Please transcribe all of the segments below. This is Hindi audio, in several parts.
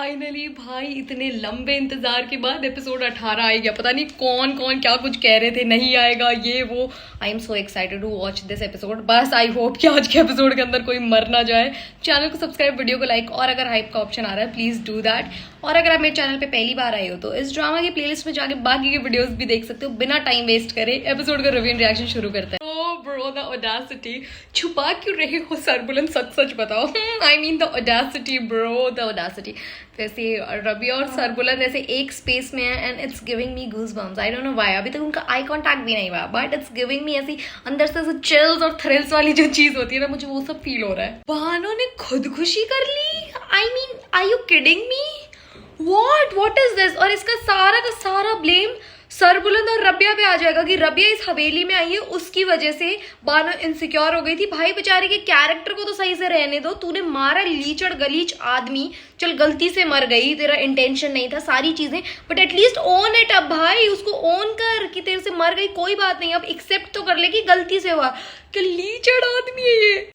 फाइनली भाई इतने लंबे इंतजार के बाद एपिसोड 18 आ गया। पता नहीं कौन कौन क्या कुछ कह रहे थे, नहीं आएगा ये वो। I am so excited to watch this episode. बस आई होप कि आज के एपिसोड के अंदर कोई मर ना जाए। चैनल को सब्सक्राइब, वीडियो को लाइक, और अगर हाइप का ऑप्शन आ रहा है प्लीज डू दैट। और अगर आप मेरे चैनल पे पहली बार आए हो तो इस ड्रामा की प्लेलिस्ट में जाके बाकी के वीडियोस भी देख सकते हो। बिना टाइम वेस्ट करे एपिसोड का रिव्यू एंड रिएक्शन शुरू करते हैं। ब्रो द ऑडेसिटी, छुपा क्यों रहे हो सरबुलंद, सच सच बताओ। I mean the audacity bro, the audacity. वैसे रवि और सरबुलंद ऐसे एक स्पेस में है and it's giving me goose bumps. I don't know why. अभी तक उनका आई कांटेक्ट भी नहीं हुआ बट इट्स गिविंग मी ऐसी अंदर से चिल्स और थ्रिल्स वाली जो चीज होती है ना, मुझे वो सब फील हो रहा है। बहानों ने खुदकुशी कर ली। I mean are you kidding me? What is this? और इसका सारा का सारा ब्लेम सरबुलंद और रबिया पे आ जाएगा कि रबिया इस हवेली में आई है, उसकी वजह से बानो इनसिक्योर हो गई थी। भाई बेचारे के कैरेक्टर को तो सही से रहने दो। तूने मारा लीचड़ गलीच आदमी, चल गलती से मर गई, तेरा इंटेंशन नहीं था, सारी चीजें, बट एटलीस्ट ओन इट। अब भाई उसको ओन कर कि तेरे से मर गई, कोई बात नहीं, अब एक्सेप्ट तो कर ले कि गलती से हुआ। कि लीचड़ आदमी है ये।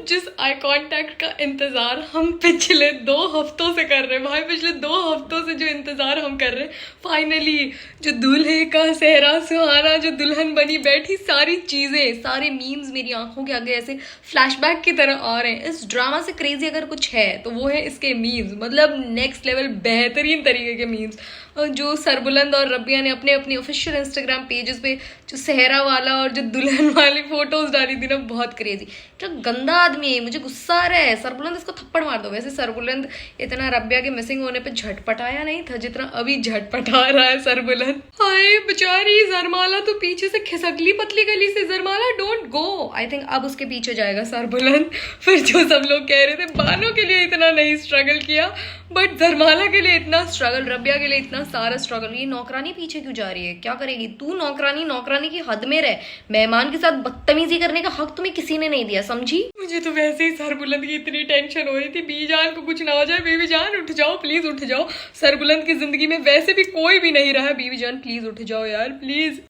जिस आई कांटेक्ट का इंतजार हम पिछले 2 हफ्तों से कर रहे हैं भाई, पिछले 2 हफ्तों से जो इंतजार हम कर रहे हैं, फाइनली जो दूल्हे का सेहरा सुहाना, जो दुल्हन बनी बैठी, सारी चीजें, सारे मीम्स मेरी आंखों के आगे ऐसे फ्लैशबैक की तरह आ रहे हैं। इस ड्रामा से क्रेजी अगर कुछ है तो वो है इसके मीम्स, मतलब नेक्स्ट लेवल बेहतरीन तरीके के मीम्स। जो सरबुलंद और रबिया ने अपने अपने ऑफिशियल इंस्टाग्राम पेजेस पे जो सेहरा वाला और जो दुल्हन वाली फोटोज डाली थी ना, बहुत क्रेजी। क्या गंदा आदमी है, मुझे गुस्सा आ रहा है। सरबुलंद इसको थप्पड़ मार दो। वैसे सरबुलंद इतना रबिया के मिसिंग होने पे झटपटाया नहीं था जितना अभी झटपटा रहा है सरबुलंद। हाय बेचारी जरमाला तो पीछे से खिसकली पतली गली से। जरमाला डोंट गो। आई थिंक अब उसके पीछे जाएगा सरबुलंद। फिर जो सब लोग कह रहे थे बानो के लिए इतना नहीं स्ट्रगल किया, बट जरमाला के लिए इतना स्ट्रगल, रबिया के लिए इतना सारा स्ट्रगल। ये नौकरानी पीछे क्यों जा रही है? क्या करेगी तू? नौकरानी की हद में रह। मेहमान के साथ बदतमीजी करने का हक तुम्हें किसी ने नहीं दिया, समझी? मुझे तो वैसे ही सरबुलंद की इतनी टेंशन हो रही थी, बीवी जान को कुछ ना हो जाए। बीवी जान उठ जाओ, प्लीज उठ जाओ। सरबुलंद की जिंदगी में वैसे भी कोई भी नहीं रहा है। बीवी जान प्लीज उठ जाओ यार, प्लीज।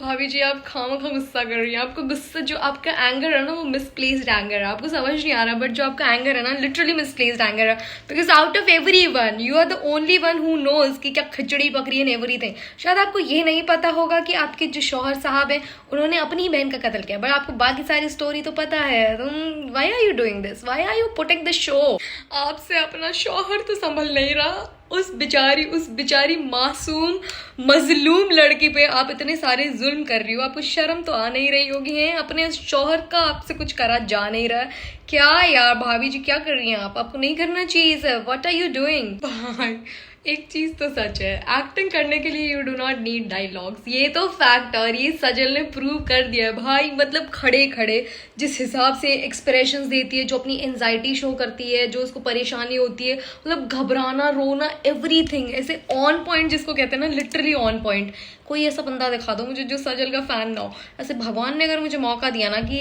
भाभी जी आप खामखा गुस्सा कर रही हैं। आपको गुस्सा, जो आपका एंगर है ना, वो मिसप्लेस्ड एंगर है। आपको समझ नहीं आ रहा, बट जो आपका एंगर है ना, लिटरली मिसप्लेस्ड एंगर है। Because out of everyone you are the only one who knows कि क्या खिचड़ी पकड़ी एंड एवरीथिंग। शायद आपको ये नहीं पता होगा कि आपके जो शौहर साहब हैं उन्होंने अपनी बहन का कत्ल किया, बट आपको बाकी सारी स्टोरी तो पता है। तुम why are you doing this? Why are you putting the show? आपसे अपना शौहर तो संभल नहीं रहा, उस बेचारी मासूम मजलूम लड़की पे आप इतने सारे जुल्म कर रही हो। आपको शर्म तो आ नहीं रही होगी है? अपने शौहर का आपसे कुछ करा जा नहीं रहा। क्या यार भाभी जी क्या कर रही हैं आप? आपको नहीं करना चाहिए sir. What are you doing? भाई एक चीज तो सच है, एक्टिंग करने के लिए you do not need dialogues. ये तो फैक्ट, और ये सजल ने प्रूव कर दिया है भाई। मतलब खड़े खड़े जिस हिसाब से एक्सप्रेशंस देती है, जो अपनी एंजाइटी शो करती है, जो उसको परेशानी होती है, मतलब घबराना, रोना, एवरीथिंग ऐसे ऑन पॉइंट, जिसको कहते हैं ना लिटरली ऑन पॉइंट। कोई ऐसा बंदा दिखा दो मुझे जो सजल का फैन ना हो। ऐसे भगवान ने अगर मुझे मौका दिया ना कि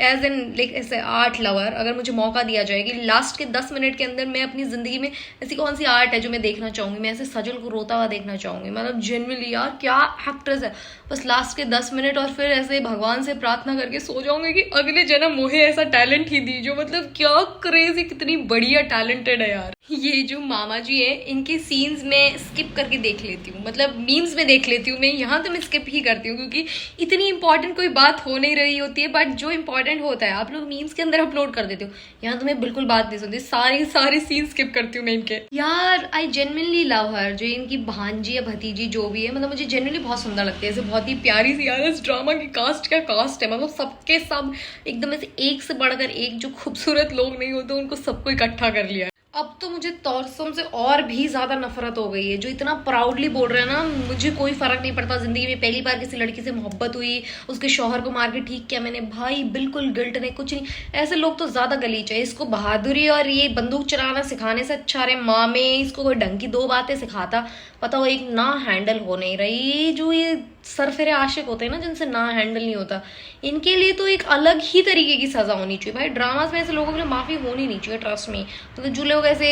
एज एन लाइक ऐसे आर्ट लवर, अगर मुझे मौका दिया जाए कि लास्ट के 10 मिनट के अंदर मैं अपनी जिंदगी में ऐसी कौन सी आर्ट है जो मैं देखना चाहूंगी, मैं ऐसे सजल को रोता हुआ देखना चाहूंगी। मतलब जेन्युइनली यार क्या एक्ट्रेस है। बस लास्ट के 10 मिनट और फिर ऐसे भगवान से प्रार्थना करके सो जाऊंगी कि अगले जन्म मुझे ऐसा टैलेंट ही दीजिए। मतलब क्या क्रेजी, कितनी बढ़िया टैलेंटेड है यार। ये जो मामा जी है इनके सीन्स में स्किप करके देख लेती हूँ, मतलब मीम्स में देख लेती हूँ मैं। यहाँ तो मैं स्किप ही करती हूँ क्योंकि इतनी इंपॉर्टेंट कोई बात हो नहीं रही होती है, बट जो इंपॉर्टेंट होता है आप लोग मीम्स के अंदर अपलोड कर देते हो। यहाँ तो मैं बिल्कुल बात नहीं सुनती, सारे सीन स्किप करती हूँ मैं इनके। यार आई जेन्युइनली लव हर, जो इनकी भांजी या भतीजी जो भी है, मतलब मुझे जेन्युइनली बहुत सुंदर लगती है। ऐसे बहुत ही प्यारी सी। यार इस ड्रामा की कास्ट क्या कास्ट है, मतलब सबके सब एकदम ऐसे एक से बढ़कर एक जो खूबसूरत लोग नहीं होते उनको सबको इकट्ठा कर लिया। अब तो मुझे तौरसम से और भी ज्यादा नफरत हो गई है, जो इतना प्राउडली बोल रहे हैं ना, मुझे कोई फर्क नहीं पड़ता। जिंदगी में पहली बार किसी लड़की से मोहब्बत हुई, उसके शौहर को मार के ठीक किया मैंने, भाई बिल्कुल गिल्ट नहीं, कुछ नहीं। ऐसे लोग तो ज्यादा गलीच है। इसको बहादुरी और ये बंदूक चलाना सिखाने से अच्छा रहे माँ में इसको कोई ढंग की 2 बातें सिखाता। पता हो एक ना हैंडल हो नहीं रही, जो ये सरफिरे आशिक होते हैं ना जिनसे ना हैंडल नहीं होता, इनके लिए तो एक अलग ही तरीके की सजा होनी चाहिए भाई। ड्रामास में ऐसे लोगों के लिए माफी होनी नहीं चाहिए, ट्रस्ट में। तो जो लोग ऐसे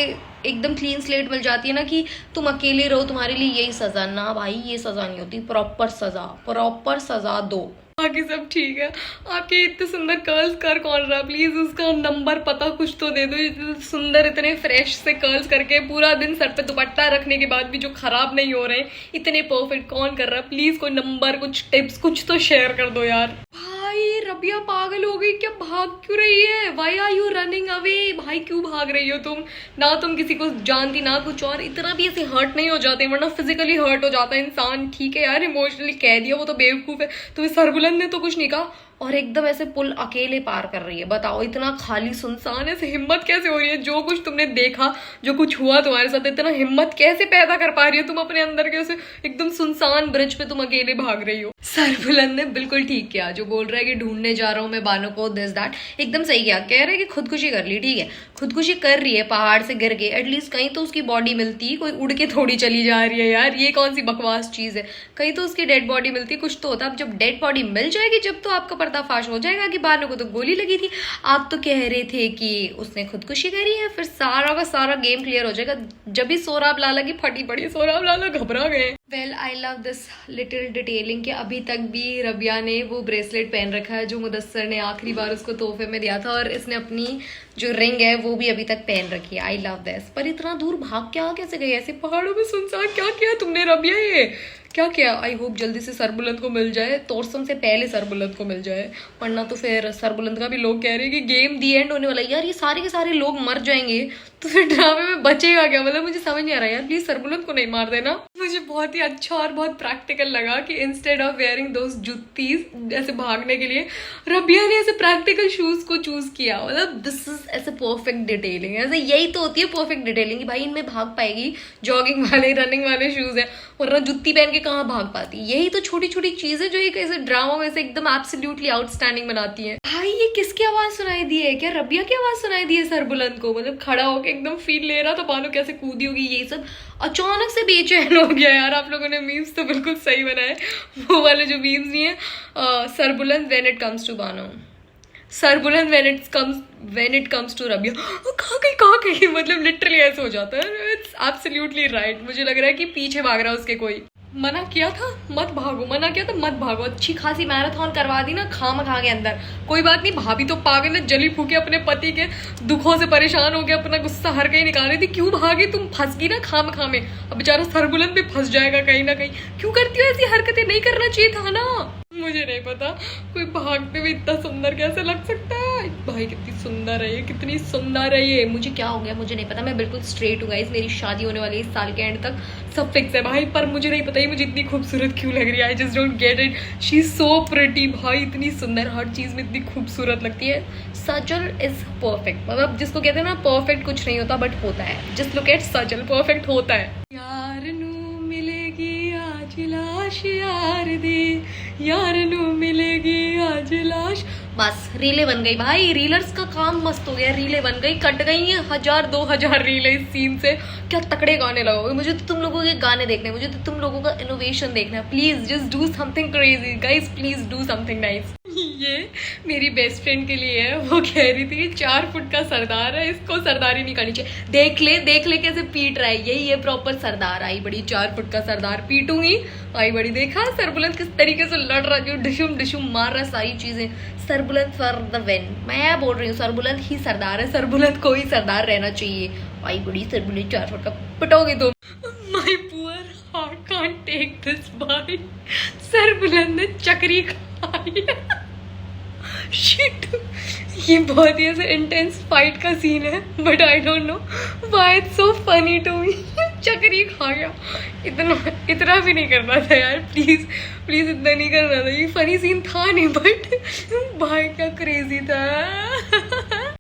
एकदम क्लीन स्लेट मिल जाती है ना कि तुम अकेले रहो, तुम्हारे लिए यही सजा, ना भाई ये सजा नहीं होती। प्रॉपर सजा दो। बाकी सब ठीक है। आपके इतने सुंदर कर्ल्स कर कौन रहा, प्लीज उसका नंबर पता कुछ तो दे दो। इतने सुंदर इतने फ्रेश से कर्ल्स करके पूरा दिन सर पे दुपट्टा रखने के बाद भी जो खराब नहीं हो रहे हैं, इतने परफेक्ट कौन कर रहा है? प्लीज कोई नंबर, कुछ टिप्स, कुछ तो शेयर कर दो यार। भाई रबिया पागल हो गई क्या? भाग क्यों रही है? Why are you running away? भाई क्यों भाग रही हो तुम? ना तुम किसी को जानती ना कुछ, और इतना भी ऐसे हर्ट नहीं हो जाते, वरना फिजिकली हर्ट हो जाता है इंसान। ठीक है यार, इमोशनली कह दिया, वो तो बेवकूफ है। तुम्हें सरबुलंद ने तो कुछ नहीं कहा, और एकदम ऐसे पुल अकेले पार कर रही है। बताओ इतना खाली सुनसान, ऐसे हिम्मत कैसे हो रही है? जो कुछ तुमने देखा, जो कुछ हुआ तुम्हारे साथ, इतना हिम्मत कैसे पैदा कर पा रही हो तुम अपने अंदर के? उसे एकदम सुनसान ब्रिज पे तुम अकेले भाग रही हो। सरबुलंद ने बिल्कुल ठीक किया जो बोल रहा है कि ढूंढने जा रहा हूं मैं बानो को, दिस दैट, एकदम सही किया। कह रहा है कि खुदकुशी कर ली, ठीक है, खुदकुशी कर रही है, पहाड़ से गिर के, एटलीस्ट कहीं तो उसकी बॉडी मिलती, कोई उड़ के थोड़ी चली जा रही है यार, ये कौन सी बकवास चीज है? कहीं तो उसकी डेड बॉडी मिलती, कुछ तो होता। अब जब डेड बॉडी मिल जाएगी, जब तो आपका पर्दाफाश हो जाएगा कि बानो को तो गोली लगी थी। आप तो कह रहे थे कि उसने खुदकुशी करी है, फिर सारा का सारा गेम क्लियर हो जाएगा। जब भी सोराब लाला की फटी पड़ी, सोराब लाला घबरा गए। Well I love this little detailing कि अभी तक भी रबिया ने वो ब्रेसलेट पहन रखा है जो मुदस्सर ने आखिरी बार उसको तोहफे में दिया था, और इसने अपनी जो रिंग है वो भी अभी तक पहन रखी है। I love this. पर इतना दूर भाग क्या कैसे गई ऐसे पहाड़ों में सुनसान? क्या किया तुमने रबिया? ये क्या किया? आई होप जल्दी से सरबुलंद को मिल जाए, तोरसम से पहले सरबुलंद को मिल जाए, वरना तो फिर सरबुलंद का भी लोग कह रहे हैं कि गेम दी एंड होने वाला है। यार ये सारे के सारे लोग मर जाएंगे तो फिर ड्रामे में बचेगा क्या? मतलब मुझे समझ नहीं आ रहा यार, प्लीज सरबुलंद को नहीं मार देना। मुझे बहुत ही अच्छा और बहुत प्रैक्टिकल लगा कि इंस्टेड ऑफ वेयरिंग दोस जुत्तीज ऐसे भागने के लिए, रबिया ने ऐसे प्रैक्टिकल शूज को चूज किया। मतलब दिस इज ऐसे परफेक्ट डिटेलिंग, ऐसे यही तो होती है परफेक्ट डिटेलिंग कि भाई इनमें भाग पाएगी, जॉगिंग वाले रनिंग वाले शूज है, वरना जुत्ती पहन के कहाँ भाग पाती? यही तो छोटी छोटी चीजें जो एक ऐसे ड्रामा में से एकदम एब्सोल्युटली आउटस्टैंडिंग बनाती है। भाई ये किसकी आवाज सुनाई दी है? क्या रबिया की आवाज सुनाई दी है सरबुलंद को? मतलब खड़ा होकर एकदम फील ले रहा था, बानो कैसे कूदी होगी, ये सब अचानक से बेचैन हो गया यार। आप लोगों ने मीम्स तो बिल्कुल सही बनाए, वो वाले जो मीम्स नहीं है, Sarbuland when it comes to Bano, Sarbuland when it comes to Rabia. कहाँ गई मतलब लिटरली ऐसे हो जाता है। It's absolutely right. मुझे लग रहा है कि पीछे भाग रहा है उसके कोई। मना किया था मत भागो, मना किया था मत भागो। अच्छी खासी मैराथन करवा दी ना खामखा के अंदर। कोई बात नहीं, भाभी तो पागल है, जली फूके अपने पति के दुखों से परेशान हो गया, अपना गुस्सा हर कहीं निकाल रही थी। क्यों भागी तुम? फंस गई ना खामखा में। अब बेचारा सरबुलंद भी फंस जाएगा कहीं ना कहीं। क्यों करती हो ऐसी हरकतें? नहीं करना चाहिए था ना। मुझे नहीं पता कोई भागते हुए इतना सुंदर कैसे लग सकता है। भाई कितनी सुंदर है ये, कितनी सुंदर है ये। मुझे क्या हो गया मुझे नहीं पता, मैं बिल्कुल स्ट्रेट हूँ गाइस। मेरी शादी होने वाली है इस साल के एंड तक, सब फिक्स है भाई। पर मुझे नहीं पता मुझे इतनी खूबसूरत क्यों लग रही है। I just don't get it. She is so pretty भाई, इतनी सुंदर, हर चीज में इतनी खूबसूरत लगती है। सजल इज परफेक्ट। मतलब जिसको कहते हैं ना परफेक्ट कुछ नहीं होता बट होता है। Just look at Sajal, perfect होता है। यार नू मिलेगी आज लाश, यार दी यार नू मिलेगी आज लाश। बस रीले बन गई भाई, रीलर्स का काम मस्त हो गया। रीले बन गई, कट गई है 1000-2000 रीले इस सीन से। क्या तकड़े गाने लगाओगे। मुझे तो तुम लोगों के गाने देखने, मुझे तो तुम लोगों का इनोवेशन देखना है। Please just do something crazy guys, please do something nice. ये मेरी बेस्ट फ्रेंड के लिए है। वो कह रही थी 4 फुट का सरदार है, इसको सरदारी नहीं करनी चाहिए। देख ले कैसे पीट रहा है। यही है प्रॉपर सरदार। आई बड़ी 4 फुट का सरदार पीटूंगी। आई बड़ी देखा सरबुलंद किस तरीके से लड़ रहा, जो डिशुम डिशुम मार रहा, सारी चीजें। Sarbuland for the win. मैं बोल रही हूँ सरबुलंद ही सरदार है, सरबुलंद को ही सरदार रहना चाहिए। आई बड़ी सरबुलंद 4 फुट का पिटोगे तुम। My poor heart can't take this भाई। सरबुलंद ने चक्री खाई। शिट, ये बहुत ही ऐसे इंटेंस फाइट का सीन है, but I don't know why it's so funny to me. चक्री खा गया। इतना भी नहीं करना था यार, प्लीज प्लीज इतना नहीं करना था। ये फनी सीन था नहीं, बट भाई क्या क्रेजी था।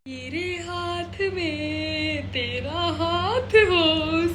मेरे हाथ में तेरा हाथ हो।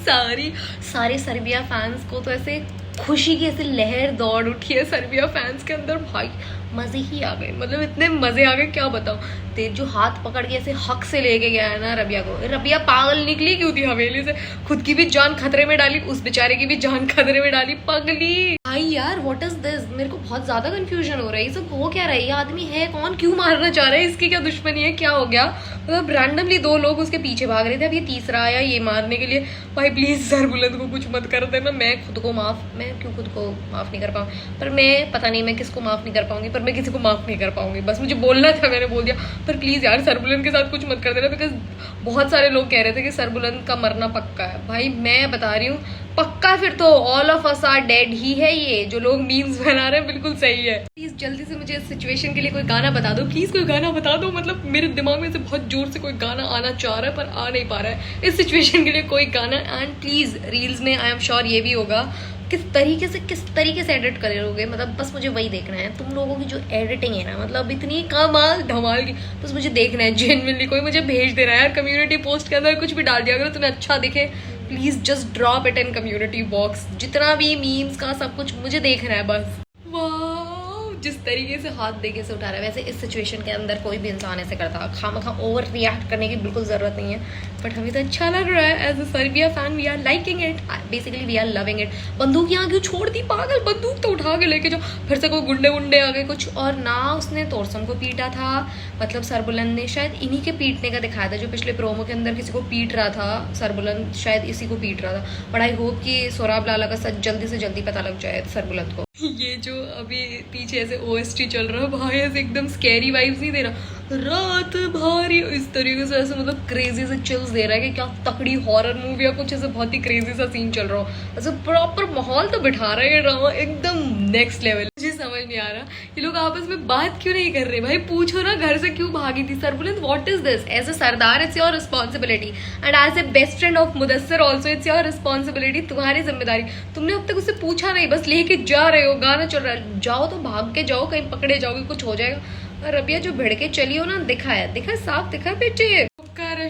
सारे सर्बिया फैंस को तो ऐसे खुशी की ऐसे लहर दौड़ उठी है सर्बिया फैंस के अंदर। भाई मजे ही आ गए, मतलब इतने मजे आ गए क्या बताऊं। ते जो हाथ पकड़ के ऐसे हक से लेके गया है ना रबिया को। रबिया पागल निकली क्यों थी हवेली से, खुद की भी जान खतरे में डाली, उस बेचारे की भी जान खतरे में डाली। पगली भाई यार व्हाट इज दिस, मेरे को बहुत ज्यादा कंफ्यूजन हो रहा है, ये सब हो क्या रहा है, ये आदमी है कौन, क्यों मारना चाह रहा है, इसकी क्या दुश्मनी है, क्या हो गया, मतलब रैंडमली दो लोग उसके पीछे भाग रहे थे, अब ये तीसरा आया ये मारने के लिए। भाई प्लीज सरबुलंद को कुछ मत कर देना, मैं खुद को माफ, मैं क्यों खुद को माफ नहीं कर पाऊँ, पर मैं पता नहीं मैं किसको माफ नहीं कर पाऊंगी, पर मैं किसी को माफ नहीं कर पाऊंगी, बस मुझे बोलना था, मैंने बोल दिया। पर प्लीज यार सरबुलंद के साथ कुछ मत कर देना, बिकॉज बहुत सारे लोग कह रहे थे कि सरबुलंद का मरना पक्का है। भाई मैं बता रही हूँ पक्का, फिर तो all of us are dead ही है, ये जो लोग मीम्स बना रहे हैं बिल्कुल सही है। प्लीज जल्दी से मुझे इस सिचुएशन के लिए कोई गाना बता दो, प्लीज कोई गाना बता दो, मतलब मेरे दिमाग में से बहुत जोर से कोई गाना आना चाह रहा है पर आ नहीं पा रहा है इस सिचुएशन के लिए कोई गाना। एंड प्लीज रील्स में आई एम श्योर ये भी होगा, किस तरीके से एडिट करोगे, मतलब बस मुझे वही देखना है, तुम लोगों की जो एडिटिंग है ना, मतलब इतनी कमाल धमाल की, बस मुझे देखना है जेन्युइनली। कोई मुझे भेज दे रहा है यार, कम्युनिटी पोस्ट के अंदर कुछ भी डाल दिया, अगर तुम्हें अच्छा दिखे please just drop it in community box, जितना भी मीम्स का सब कुछ मुझे देखना है बस। वाह, जिस तरीके से हाथ देके से उठा रहा है, वैसे इस सिचुएशन के अंदर कोई भी इंसान ऐसे करता, खामखा ओवर रिएक्ट करने की बिल्कुल जरूरत नहीं है, बट हमें तो अच्छा लग रहा है as a Sarbia fan, we are liking it, basically we are loving it. बंदूक यहाँ क्यों छोड़ दी पागल, बंदूक तो उठा के लेके जाओ, फिर से कोई गुंडे वुंडे आ गए कुछ। और ना उसने तोरसम को पीटा था, मतलब सरबुलंद ने शायद इन्हीं के पीटने का दिखाया था, जो पिछले प्रोमो के अंदर किसी को पीट रहा था, सरबुलंद शायद इसी को पीट रहा था। बट आई होप कि सोराब लाला का सच जल्दी से जल्दी पता लग जाए सरबुलंद को। ये जो अभी पीछे ऐसे ओएसटी चल रहा है भाई, ऐसे एकदम स्कैरी वाइब्स नहीं दे रहा, रात भारी इस तरीके से, ऐसे मतलब क्रेजी से चिल्स दे रहा है कि क्या तकड़ी हॉरर मूवी या कुछ ऐसे बहुत ही क्रेजी सा सीन चल रहा हो, ऐसे प्रॉपर माहौल तो बिठा रहा है ये ड्रामा एकदम नेक्स्ट लेवल। मुझे समझ नहीं आ रहा ये लोग आपस में बात क्यों नहीं कर रहे, भाई पूछो ना घर से क्यों भागी थी Sarbuland, what is this, as a Sardar it's your responsibility and as a best friend of Mudassir also it's your responsibility, तुम्हारी जिम्मेदारी, तुमने अब तक उससे पूछा नहीं, बस लेके जा रहे हो, गाना चल रहा है, जाओ तो भाग के जाओ, कहीं पकड़े जाओगे कुछ हो जाएगा। और रबिया जो भिड़ के चली हो ना, दिखा है साफ दिखा है पीछे।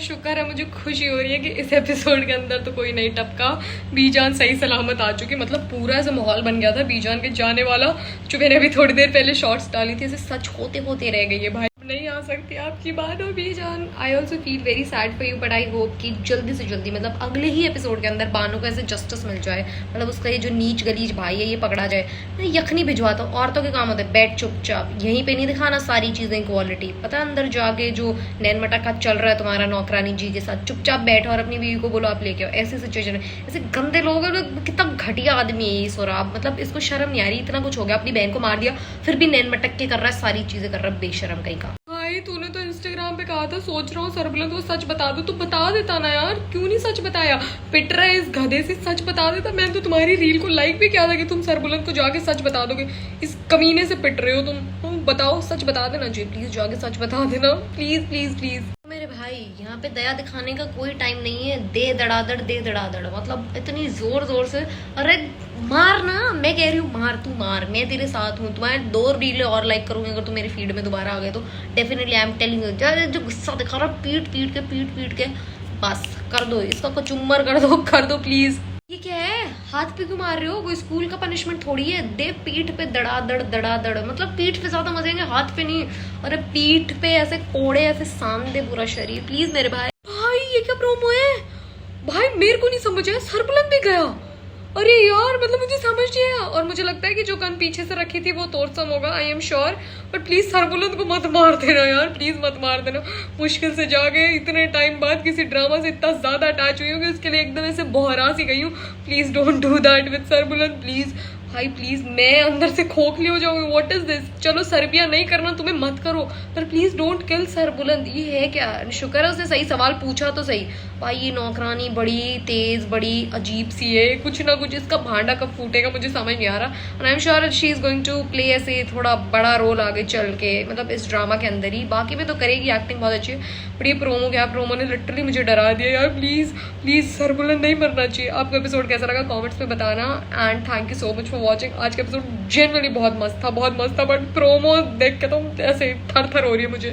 शुक्र है मुझे खुशी हो रही है कि इस एपिसोड के अंदर तो कोई नहीं टपका, बीजान सही सलामत आ चुकी, मतलब पूरा ऐसा माहौल बन गया था बीजान के जाने वाला, जो मैंने अभी थोड़ी देर पहले शॉर्ट्स डाली थी, ऐसे सच होते होते रह गई है भाई, नहीं आ सकती आपकी बात हो बीजान। I also feel very sad for you, but I hope कि जल्दी से जल्दी, मतलब अगले ही एपिसोड के अंदर बानो को ऐसे जस्टिस मिल जाए, मतलब उसका ये जो नीच गलीज भाई है ये पकड़ा जाए। मैं यखनी भिजवाता हूँ, औरतों के काम होते हैं, बैठ चुपचाप, यहीं पे नहीं दिखाना सारी चीजें क्वालिटी, पता अंदर जाके जो नैन मटका चल रहा है तुम्हारा नौकरानी जी के साथ, चुपचाप बैठो और अपनी बीवी को बोलो आप लेके आओ, ऐसी सिचुएशन है। ऐसे गंदे लोग हैं, कितना घटिया आदमी है ये सोराब, मतलब इसको शर्म नहीं आ रही, इतना कुछ हो गया, अपनी बहन को मार दिया, फिर भी नैन मटक के कर रहा है, सारी चीजें कर रहा है, बेशरम कहीं का। तूने तो इंस्टाग्राम पे कहा था, सोच रहा हूँ सरबुलंद को सच बता दो, तो बता देता ना यार, क्यों नहीं सच बताया, पिट रहा है इस गधे से, सच बता देता। मैंने तो तुम्हारी रील को लाइक भी किया था कि तुम सरबुलंद को जाके सच बता दोगे, इस कमीने से पिट रहे हो तुम, बताओ सच बता देना जी, प्लीज जाके सच बता देना, प्लीज प्लीज प्लीज। मेरे भाई यहाँ पे दया दिखाने का कोई टाइम नहीं है, दे दड़ादड़ दे दड़ादड़, मतलब इतनी जोर जोर से, अरे मार ना, मैं कह रही हूँ मार, तू मार, मैं तेरे साथ हूँ, तुम्हारे 2 रीलें और लाइक करूंगी अगर तुम मेरी फीड में दोबारा आ गए तो, definitely I am telling you, जो गुस्सा दिखा रहा पीट पीट के बस कर दो इसका, कचुम्बर कर दो प्लीज। ये क्या है, हाथ पे क्यों मार रहे हो, कोई स्कूल का पनिशमेंट थोड़ी है, दे पीठ पे दड़ादड़, मतलब पीठ पे ज्यादा मजे आएंगे, हाथ पे नहीं, अरे पीठ पे ऐसे कोड़े ऐसे सान दे पूरा शरीर प्लीज मेरे भाई। भाई ये क्या प्रोमो है भाई, मेरे को नहीं समझ आया, सरबुलंद भी गया, अरे यार मतलब मुझे समझ नहीं आया, और मुझे लगता है कि जो गन पीछे से रखी थी वो तोरसम होगा, आई am sure, but please Sarbuland को मत मार देना यार, प्लीज मत मार देना, मुश्किल से जाके इतने टाइम बाद किसी ड्रामा से इतना ज्यादा अटैच हुई हूँ कि उसके लिए एकदम ऐसे बहरा सी गई हूँ, please don't do that with Sarbuland please भाई, प्लीज मैं अंदर से खोखली हो जाऊंगी, व्हाट इज दिस, चलो सर्बिया नहीं करना तुम्हें मत करो, पर प्लीज डोंट किल सरबुलंद, ये है क्या, शुक्र है उसने सही सवाल पूछा तो सही। भाई ये नौकरानी बड़ी तेज बड़ी अजीब सी है, कुछ ना कुछ इसका भांडा कब फूटेगा मुझे समझ नहीं आ रहा, and I am sure she is going to play ऐसे थोड़ा बड़ा रोल आगे चल के, मतलब इस ड्रामा के अंदर ही, बाकी में तो करेगी, एक्टिंग बहुत अच्छी है, बट ये प्रोमो क्या, प्रोमो ने लिटरली मुझे डरा दिया यार, प्लीज प्लीज सरबुलंद नहीं मरना चाहिए। आपको एपिसोड कैसा लगा कमेंट्स में बताना, and thank you so much for watching. आज का एपिसोड जेन्युइनली बहुत मस्त था, बट प्रोमो देख के तो ऐसे थर थर हो रही है मुझे।